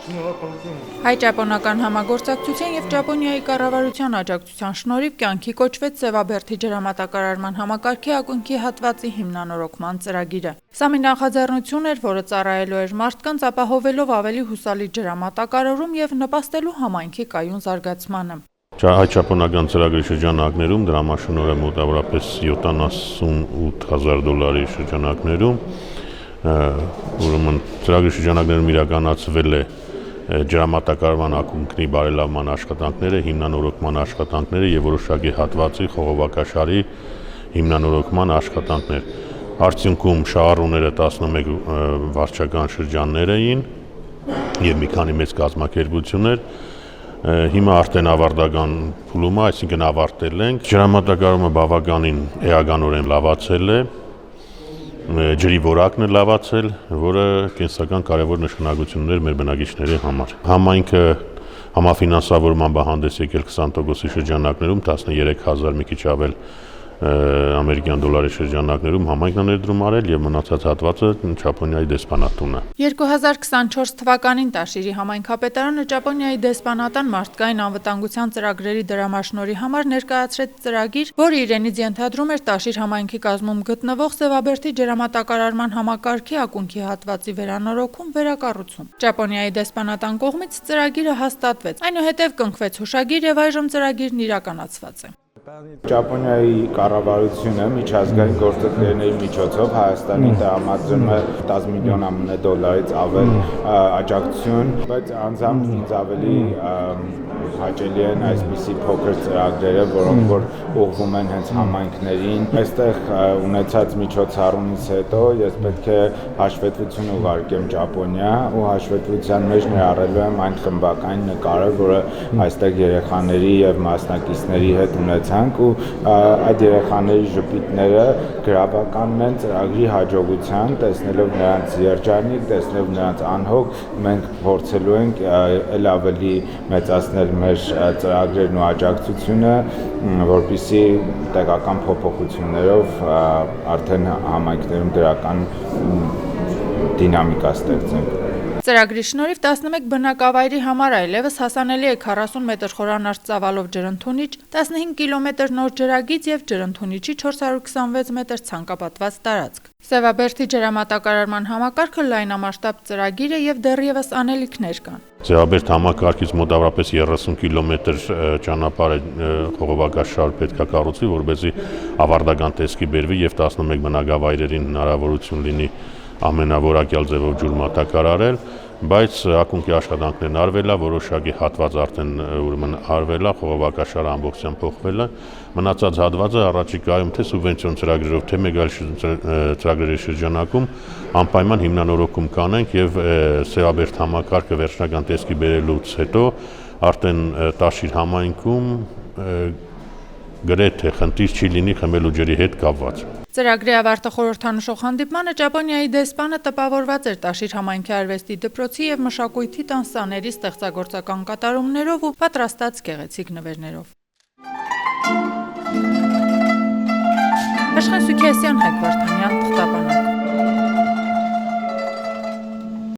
Հայ-ճապոնական համագործակցության և Ճապոնիայի կառավարության աջակցության շնորհիվ կյանքի կոչվեց Սևաբերդի ջրամատակարարման համակարգի ակունքի հատվածի հիմնանորոգման ծրագիրը։ Սա մի նախաձեռնություն էր, որը ծառայելու էր մարդկանց, ապահովելով ավելի հուսալի ջրամատակարարում և նպաստելու համայնքի կայուն զարգացմանը։ Հայ-ճապոնական ծրագրի շրջանակներում դրամաշնորհը մոտավորապես $78,000 շրջանակներում, ուրեմն ծրագրի շրջանակներում իրականացվել է ջրամատակարարման ակունքի բարելավման աշխատանքները, հիմնանորոգման աշխատանքները եւ որոշակի հատվածի խողովակաշարի հիմնանորոգման աշխատանքներ։ Արդյունքում շահառուները 11 վարչական շրջաններ էին եւ մի քանի մեծ կազմակերպություններ։ Հիմա արդեն ավարտական փուլում է, այսինքն ավարտել ենք։ Ջրամատակարարումը բավականին էականորեն լավացել է, ջրի որակն է լավացել, որը կենսական կարևոր նշանակություն ուներ մեր բնակիչների համար։ Համայնքը համաֆինանսավորման հանդես եկել 20% շրջանակներում 13,000 մի քիչ ավել ամերիկյան դոլարի շրջանակներում համայնքն ներդրում արել եւ մնացած հատվածը Ճապոնիայի դեսպանատունը։ 2024 թվականին Տաշիրի համայնքապետարանը Ճապոնիայի դեսպանատան մարդկային անվտանգության ծրագրերի դրամաշնորհի համար ներկայացրեց ծրագիր, որը իրենից ենթադրում էր Տաշիր համայնքի կազմում գտնվող Սևաբերդի ջրամատակարարման համակարգի ակունքի հատվածի վերանորոգում, վերակառուցում։ Ճապոնիայի դեսպանատան կողմից ծրագիրը հաստատվեց, այնուհետև կնքվեց հուշագիր եւ այժմ ծրագիրն իրականացված է։ Ճապոնիայի կառավարությունը միջազգային գործընկերների միջոցով Հայաստանի տրամադրում է $10 միլիոն $, ավել աջակցություն, բայց անձամբ ինձ ավելի հաճելի են այսպիսի փոքր ծրագրերը, որոնք որ ուղղվում են հենց համայնքներին։ Այստեղ ունեցած միջոցառումից հետո ես պետք է հաշվետվություն ուղարկեմ Ճապոնիա ու հաշվետվության մեջ ներառելու եմ այն խմբական նկարը, որը այստեղ երեխաների եւ մասնակիցների հետ ունեցանք ու այդ երեխաների ժպիտները գրավականն են ծրագրի հաջողության, տեսնելով նրանց երջանիկ, տեսնելով նրանց անհոգ, մենք փորձելու ենք ել ավելի մեծացնել մեր ծրագրերն ու աջակցությունը, որպեսզի տեղական փոփոխություններով արդեն համայնքներում դրական դինամիկա ստեղծենք։ Ծրագրի շնորհիվ 11 բնակավայրի համար այլևս հասանելի է 40 մետր խորանարդ ծավալով ջրընդունիչ, 15 կիլոմետր նոր ջրագիծ եւ ջրընդունիչի 426 մետր ցանկապատված տարածք։ Սևաբերդի ջրամատակարարման համակարգը լայնամասշտաբ ծրագիր է եւ դեռևս անելիքներ կան։ Սևաբերդ համակարգից մոտավորապես 30 կիլոմետր ճանապարհ խողովակաշար պետք է կառուցվի, որպեսզի ավարտական տեսքի բերվի եւ 11 բնակավայրերին հնարավորություն լինի ամենավորակյալ ձևով ջուր մատակարարել, բայց ակունքի աշխատանքներն արվել է, որոշակի հատված արդեն ուրեմն արվել է, խողովակաշարը ամբողջությամբ փոխվել է, մնացած հատվածը առաջիկայում թե սուբվենցիոն ծրագրերով, թե մեկ այլ ծրագրերի շրջանակում անպայման հիմնանորոգում կանենք եւ Սևաբերդ համակարգը վերջնական տեսքի բերելուց հետո արդեն Տաշիր համայնքում գրեթե խնդիր չի լինի խմելու ջրի հետ կապված։ Ծրագրի ավարտը խորհրդանշող հանդիպմանը Ճապոնիայի դեսպանը տպավորված էր Տաշիր համայնքի արվեստի դպրոցի եւ մշակույթի տան սաների ստեղծագործական կատարումներով ու պատրաստած գեղեցիկ նվերներով։ Աշխեն Սուքիասյան, Հայկ Վարդանյան, Թղթապան